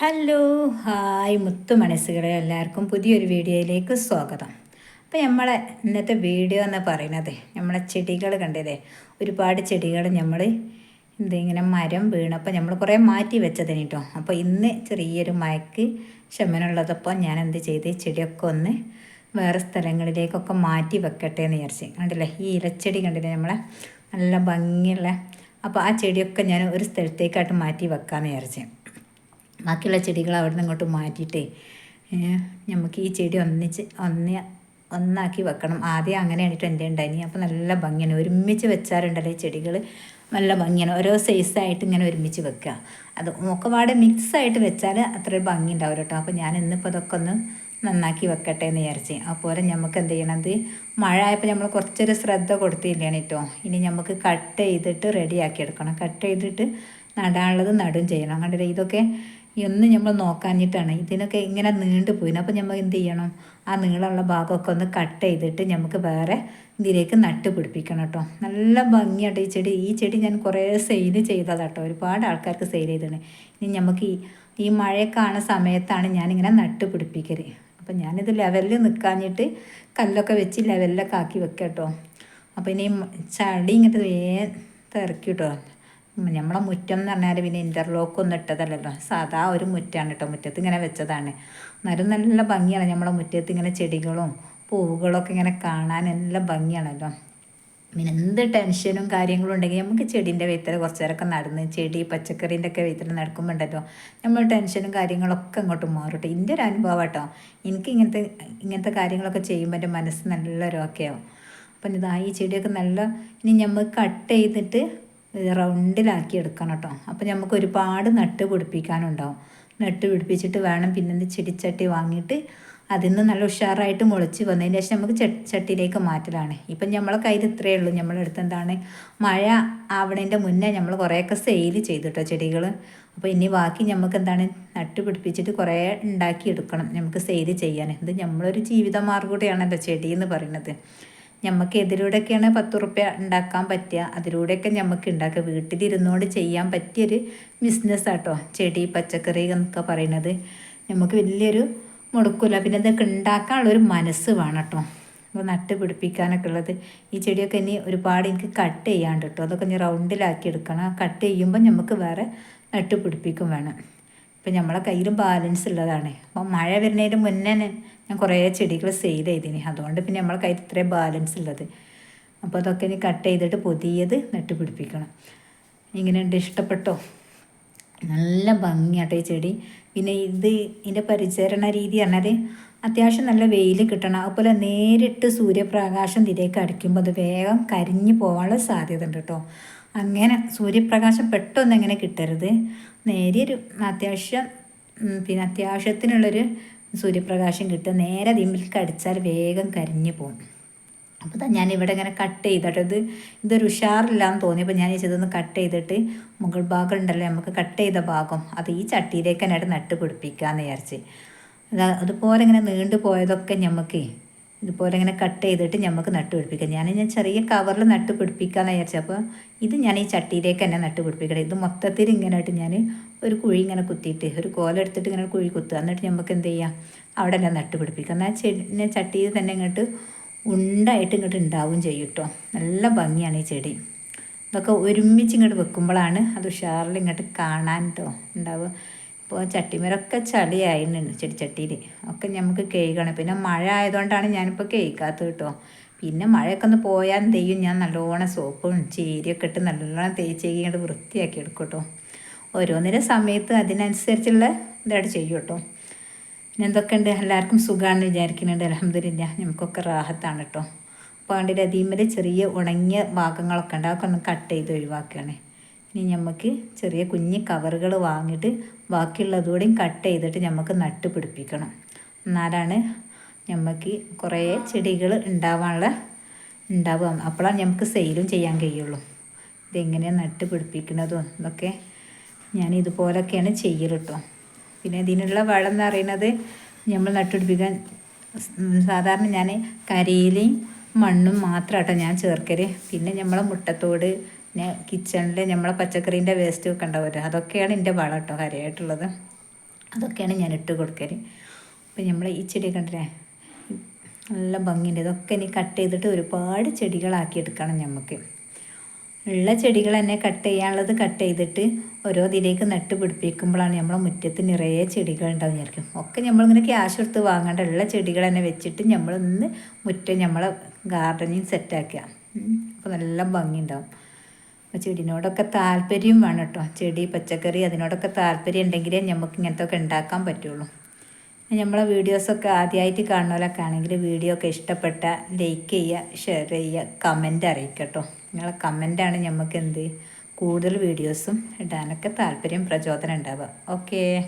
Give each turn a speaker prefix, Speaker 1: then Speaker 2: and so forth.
Speaker 1: Hello hi മുത്തു മനസ്സുകളെ എല്ലാവർക്കും പുതിയൊരു വീഡിയോയിലേക്ക് സ്വാഗതം. അപ്പോൾ നമ്മളെ ഇന്നത്തെ വീഡിയോ എന്ന് പറയുന്നത് നമ്മളെ ചെടികൾ കണ്ടില്ലേ, ഒരുപാട് ചെടികൾ നമ്മൾ ഇങ്ങനെ മരം വീണപ്പോൾ നമ്മൾ കുറേ മാറ്റി വെച്ചതിന് കേട്ടോ. അപ്പോൾ ഇന്ന് ചെറിയൊരു മയക്ക് ശമനമുള്ളതപ്പോൾ ഞാൻ എന്ത് ചെയ്ത് ചെടിയൊക്കെ ഒന്ന് വേറെ സ്ഥലങ്ങളിലേക്കൊക്കെ മാറ്റി വെക്കട്ടെ എന്ന് വിചാരിച്ച്. കണ്ടില്ലേ ഈ ഇലച്ചെടി കണ്ടില്ലേ നമ്മളെ നല്ല ഭംഗിയുള്ള. അപ്പോൾ ആ ചെടിയൊക്കെ ഞാൻ ഒരു സ്ഥലത്തേക്കായിട്ട് മാറ്റി വെക്കാമെന്ന് വിചാരിച്ച്. ബാക്കിയുള്ള ചെടികൾ അവിടെ നിന്ന് ഇങ്ങോട്ട് മാറ്റിയിട്ടേ നമുക്ക് ഈ ചെടി ഒന്നാക്കി വെക്കണം. ആദ്യം അങ്ങനെയാണ് എൻ്റെ ഉണ്ടായിനി. അപ്പോൾ നല്ല ഭംഗിയാണ്, ഒരുമിച്ച് വെച്ചാറുണ്ടല്ലോ ഈ ചെടികൾ നല്ല ഭംഗിയാണ്. ഓരോ സൈസായിട്ട് ഇങ്ങനെ ഒരുമിച്ച് വെക്കുക. അത് ഒക്കെപാടെ മിക്സായിട്ട് വെച്ചാൽ അത്ര ഭംഗി ഉണ്ടാവില്ല കേട്ടോ. അപ്പോൾ ഞാൻ ഇന്നിപ്പോൾ അതൊക്കെ ഒന്ന് നന്നാക്കി വെക്കട്ടെ എന്ന് വിചാരിച്ച്. അതുപോലെ നമുക്ക് എന്ത് ചെയ്യണത്, മഴ ആയപ്പോൾ നമ്മൾ കുറച്ചൊരു ശ്രദ്ധ കൊടുത്തില്ലാണ് കേട്ടോ. ഇനി നമുക്ക് കട്ട് ചെയ്തിട്ട് റെഡിയാക്കി എടുക്കണം. കട്ട് ചെയ്തിട്ട് നടാനുള്ളത് നടും ചെയ്യണം. കണ്ടില്ലേ, ഇതൊക്കെ ഒന്നും നമ്മൾ നോക്കാഞ്ഞിട്ടാണ്. ഇതിനൊക്കെ ഇങ്ങനെ നീണ്ടു പോയിന്. അപ്പോൾ നമ്മൾ എന്ത് ചെയ്യണം, ആ നീളമുള്ള ഭാഗമൊക്കെ ഒന്ന് കട്ട് ചെയ്തിട്ട് നമുക്ക് വേറെ ഇതിലേക്ക് നട്ട് പിടിപ്പിക്കണം കേട്ടോ. നല്ല ഭംഗിയായിട്ട് ഈ ചെടി ഞാൻ കുറേ സെയിൽ ചെയ്തതാട്ടോ. ഒരുപാട് ആൾക്കാർക്ക് സെയിൽ ചെയ്തതാണ്. ഇനി നമുക്ക് ഈ മഴയൊക്കെ സമയത്താണ് ഞാനിങ്ങനെ നട്ട് പിടിപ്പിക്കൽ. അപ്പം ഞാനിത് ലെവലിൽ നിൽക്കാഞ്ഞിട്ട് കല്ലൊക്കെ വെച്ച് ലെവലിലൊക്കെ ആക്കി വെക്കാം കേട്ടോ. അപ്പോൾ ഇനി ചടി ഇങ്ങനത്തെ തിരക്കി കേട്ടോ. നമ്മളെ മുറ്റം എന്ന് പറഞ്ഞാൽ പിന്നെ ഇൻ്റർലോക്കൊന്നും ഇട്ടതല്ലല്ലോ, സാധാ ഒരു മുറ്റാണ് കേട്ടോ. മുറ്റത്ത് ഇങ്ങനെ വെച്ചതാണ്. എന്നാലും നല്ല ഭംഗിയാണ് നമ്മളെ മുറ്റത്ത് ഇങ്ങനെ ചെടികളും പൂവുകളൊക്കെ ഇങ്ങനെ കാണാൻ നല്ല ഭംഗിയാണല്ലോ. പിന്നെ എന്ത് ടെൻഷനും കാര്യങ്ങളും ഉണ്ടെങ്കിൽ നമുക്ക് ചെടീൻ്റെ വെയ്ത്തൽ കുറച്ച് നേരമൊക്കെ നടന്ന് ചെടി പച്ചക്കറീൻ്റെ ഒക്കെ വെയ്ത്തൽ നടക്കുമ്പോൾ ഉണ്ടല്ലോ നമ്മൾ ടെൻഷനും കാര്യങ്ങളൊക്കെ അങ്ങോട്ട് മാറും. എൻ്റെ ഒരു അനുഭവം കേട്ടോ. എനിക്ക് ഇങ്ങനത്തെ കാര്യങ്ങളൊക്കെ ചെയ്യുമ്പോൾ എൻ്റെ മനസ്സ് നല്ലൊരു ഓക്കെ ആവും. അപ്പം ഇതാ ഈ ചെടിയൊക്കെ നല്ല ഇനി നമ്മൾ കട്ട് ചെയ്തിട്ട് റൗണ്ടിലാക്കി എടുക്കണം കേട്ടോ. അപ്പോൾ നമുക്ക് ഒരുപാട് നട്ട് പിടിപ്പിക്കാനുണ്ടാവും. നട്ട് പിടിപ്പിച്ചിട്ട് വേണം പിന്നെ ചെടിച്ചട്ടി വാങ്ങിയിട്ട് അതിൽ നിന്ന് നല്ല ഉഷാറായിട്ട് മുളച്ച് വന്നതിന് ശേഷം നമുക്ക് ചട്ടിയിലേക്ക് മാറ്റലാണ്. ഇപ്പം നമ്മളെ കയ്യിൽ ഇത്രയേ ഉള്ളൂ. നമ്മളെടുത്ത് എന്താണ്, മഴ ആവണതിൻ്റെ മുന്നേ നമ്മൾ കുറേയൊക്കെ സെയിൽ ചെയ്തിട്ടോ ചെടികൾ. അപ്പോൾ ഇനി ബാക്കി നമുക്ക് എന്താണ് നട്ട് പിടിപ്പിച്ചിട്ട് കുറേ ഉണ്ടാക്കി എടുക്കണം നമുക്ക് സെയിൽ ചെയ്യാൻ. ഇത് നമ്മളൊരു ജീവിതമാർഗ്ഗം കൂടെയാണല്ലോ ചെടി എന്ന് പറയുന്നത്. നമുക്ക് എതിലൂടെയൊക്കെയാണ് 10 റുപ്യ ഉണ്ടാക്കാൻ പറ്റുക, അതിലൂടെയൊക്കെ നമുക്ക് ഉണ്ടാക്കുക. വീട്ടിലിരുന്നുകൊണ്ട് ചെയ്യാൻ പറ്റിയൊരു ബിസിനസ്സാട്ടോ ചെടി പച്ചക്കറി എന്നൊക്കെ പറയുന്നത്. നമുക്ക് വലിയൊരു മുടക്കില്ല. പിന്നെ ഇതൊക്കെ ഉണ്ടാക്കാനുള്ളൊരു മനസ്സ് വേണം കേട്ടോ. അപ്പോൾ നട്ട് പിടിപ്പിക്കാനൊക്കെ ഉള്ളത്. ഈ ചെടിയൊക്കെ ഇനി ഒരുപാട് എനിക്ക് കട്ട് ചെയ്യാണ്ട് കേട്ടോ. അതൊക്കെ ഇനി റൗണ്ടിലാക്കി എടുക്കണം. കട്ട് ചെയ്യുമ്പോൾ നമുക്ക് വേറെ നട്ട് പിടിപ്പിക്കും വേണം. ഇപ്പം നമ്മളെ കയ്യിൽ ബാലൻസ് ഉള്ളതാണ്. അപ്പോൾ മഴ വരുന്നതിന് മുന്നേ ഞാൻ കുറേ ചെടികൾ സെയിൽ ചെയ്തിന്. അതുകൊണ്ട് പിന്നെ നമ്മളെ കയ്യിൽ ഇത്രയും ബാലൻസ് ഉള്ളത്. അപ്പോൾ അതൊക്കെ ഇനി കട്ട് ചെയ്തിട്ട് പുതിയത് നട്ട് പിടിപ്പിക്കണം. ഇങ്ങനെയുണ്ട്, ഇഷ്ടപ്പെട്ടോ? നല്ല ഭംഗിയാട്ടോ ഈ ചെടി. പിന്നെ ഇതിൻ്റെ പരിചരണ രീതി പറഞ്ഞാൽ അത്യാവശ്യം നല്ല വെയിൽ കിട്ടണം. അതുപോലെ നേരിട്ട് സൂര്യപ്രകാശം ഇതിലേക്ക് അടിക്കുമ്പോൾ അത് വേഗം കരിഞ്ഞു പോകാനുള്ള സാധ്യത ഉണ്ട് കേട്ടോ. അങ്ങനെ സൂര്യപ്രകാശം പെട്ടെന്ന് എങ്ങനെ കിട്ടരുത്, നേരിയൊരു അത്യാവശ്യത്തിനുള്ളൊരു സൂര്യപ്രകാശം കിട്ടുക. നേരെ ഇതിലേക്ക് അടിച്ചാൽ വേഗം കരിഞ്ഞു പോകും. അപ്പോൾ ഞാനിവിടെ ഇങ്ങനെ കട്ട് ചെയ്തിട്ട് ഇതൊരു ഉഷാറില്ലാന്ന് തോന്നിയപ്പോൾ ഞാൻ ഇതൊന്ന് കട്ട് ചെയ്തിട്ട് മുകൾ ഭാഗം ഉണ്ടല്ലോ നമുക്ക് കട്ട് ചെയ്ത ഭാഗം അത് ഈ ചട്ടിയിലേക്ക് തന്നെ നട്ട് പിടിപ്പിക്കാമെന്ന് വിചാരിച്ച്. അതുപോലെ ഇങ്ങനെ നീണ്ടു പോയതൊക്കെ നമുക്ക് ഇതുപോലെ ഇങ്ങനെ കട്ട് ചെയ്തിട്ട് നമുക്ക് നട്ട് പിടിപ്പിക്കാം. ഞാൻ ചെറിയ കവറിൽ നട്ട് പിടിപ്പിക്കാമെന്ന് വിചാരിച്ചു. അപ്പോൾ ഇത് ഞാൻ ഈ ചട്ടിയിലേക്ക് തന്നെ നട്ട് പിടിപ്പിക്കണം. ഇത് മൊത്തത്തിൽ ഇങ്ങനെയായിട്ട് ഞാൻ ഒരു കുഴി ഇങ്ങനെ കുത്തിയിട്ട് ഒരു കോലെടുത്തിട്ട് ഇങ്ങനെ കുഴി കുത്തുക. എന്നിട്ട് നമുക്ക് എന്ത് ചെയ്യാം, അവിടെ തന്നെ നട്ട് പിടിപ്പിക്കാം. എന്നാൽ ചട്ടിയിൽ തന്നെ ഇങ്ങോട്ട് ഉണ്ടായിട്ട് ഇങ്ങോട്ട് ഉണ്ടാവും ചെയ്യും കേട്ടോ. നല്ല ഭംഗിയാണ് ഈ ചെടി. ഇതൊക്കെ ഒരുമിച്ച് ഇങ്ങോട്ട് വെക്കുമ്പോഴാണ് അത് ഉഷാറിൽ ഇങ്ങോട്ട് കാണാൻ കേട്ടോ ഉണ്ടാവുക. ഇപ്പോൾ ചട്ടിമേലൊക്കെ ചളിയായിരുന്നു ചെടിച്ചട്ടിയിൽ ഒക്കെ നമുക്ക് കേൾക്കണം. പിന്നെ മഴ ആയതുകൊണ്ടാണ് ഞാനിപ്പോൾ കേൾക്കാത്തത് കേട്ടോ. പിന്നെ മഴയൊക്കെ ഒന്ന് പോയാൽ എന്ത് ചെയ്യും, ഞാൻ നല്ലോണം സോപ്പും ചീരിയൊക്കെ ഇട്ട് നല്ലോണം തേച്ച് ഇങ്ങോട്ട് വൃത്തിയാക്കി എടുക്കും കേട്ടോ. ഓരോന്നിൻ്റെ സമയത്ത് അതിനനുസരിച്ചുള്ള ഇതായിട്ട് ചെയ്യും കേട്ടോ. പിന്നെ എന്തൊക്കെയുണ്ട്, എല്ലാവർക്കും സുഖമാണെന്ന് വിചാരിക്കുന്നുണ്ട്. അൽഹംദുലില്ലാ നമുക്കൊക്കെ റാഹത്താണ് കേട്ടോ. അപ്പോൾ അതിൻ്റെ അതീമേൽ ചെറിയ ഉണങ്ങിയ ഭാഗങ്ങളൊക്കെ ഉണ്ട്, അതൊക്കെ ഒന്ന് കട്ട് ചെയ്ത് ഒഴിവാക്കുകയാണ്. ഇനി നമുക്ക് ചെറിയ കുഞ്ഞ് കവറുകൾ വാങ്ങിയിട്ട് ബാക്കിയുള്ളതുകൂടെയും കട്ട് ചെയ്തിട്ട് നമുക്ക് നട്ട് പിടിപ്പിക്കണം. എന്നാലാണ് നമുക്ക് കുറേ ചെടികൾ ഉണ്ടാവുക. അപ്പോഴാണ് നമുക്ക് സെയിലും ചെയ്യാൻ കഴിയുള്ളൂ. ഇതെങ്ങനെയാണ് നട്ട് പിടിപ്പിക്കുന്നതും ഇതൊക്കെ ഞാൻ ഇതുപോലൊക്കെയാണ് ചെയ്യൽ കേട്ടോ. പിന്നെ ഇതിനുള്ള വളം എന്ന് പറയുന്നത് നമ്മൾ നട്ടുപിടിപ്പിക്കാൻ സാധാരണ ഞാൻ കരിയിലയും മണ്ണും മാത്രമാട്ടോ ഞാൻ ചേർക്കൽ. പിന്നെ നമ്മളെ മുട്ടത്തോട്, പിന്നെ കിച്ചണിൽ നമ്മളെ പച്ചക്കറീൻ്റെ വേസ്റ്റ് ഒക്കെ ഉണ്ടാവുമല്ലോ, അതൊക്കെയാണ് എൻ്റെ വളം കേട്ടോ കാര്യമായിട്ടുള്ളത്. അതൊക്കെയാണ് ഞാൻ ഇട്ട് കൊടുക്കൽ. അപ്പോൾ നമ്മൾ ഈ ചെടി കണ്ടില്ലേ നല്ല ഭംഗിയുണ്ട്. ഇതൊക്കെ ഇനി കട്ട് ചെയ്തിട്ട് ഒരുപാട് ചെടികളാക്കി എടുക്കണം നമുക്ക്. ഉള്ള ചെടികൾ തന്നെ കട്ട് ചെയ്യാനുള്ളത് കട്ട് ചെയ്തിട്ട് ഓരോ ഇതിലേക്ക് നട്ട് പിടിപ്പിക്കുമ്പോഴാണ് നമ്മളെ മുറ്റത്ത് നിറയെ ചെടികൾ ഉണ്ടാവും വിചാരിക്കും. ഒക്കെ നമ്മളിങ്ങനെ ക്യാഷ് കൊടുത്ത് വാങ്ങേണ്ട ഉള്ള ചെടികൾ തന്നെ വെച്ചിട്ട് നമ്മളൊന്ന് മുറ്റം നമ്മളെ ഗാർഡനിങ് സെറ്റാക്കുക. അപ്പോൾ നല്ല ഭംഗി ഉണ്ടാവും. അപ്പോൾ ചെടിനോടൊക്കെ താല്പര്യം വേണം കേട്ടോ. ചെടി പച്ചക്കറി അതിനോടൊക്കെ താല്പര്യം ഉണ്ടെങ്കിലേ നമുക്ക് ഇങ്ങനത്തെ ഒക്കെ ഉണ്ടാക്കാൻ പറ്റുള്ളൂ. നമ്മളെ വീഡിയോസൊക്കെ ആദ്യമായിട്ട് കാണുന്നവരൊക്കെ ആണെങ്കിൽ വീഡിയോ ഒക്കെ ഇഷ്ടപ്പെട്ട ലൈക്ക് ചെയ്യുക, ഷെയർ ചെയ്യുക, കമൻ്റ് അറിയിക്കുക കേട്ടോ. നിങ്ങളെ കമൻ്റാണ് നമുക്ക് കൂടുതൽ വീഡിയോസും ഇടാനൊക്കെ താല്പര്യം പ്രചോദനം ഉണ്ടാവുക. ഓക്കേ.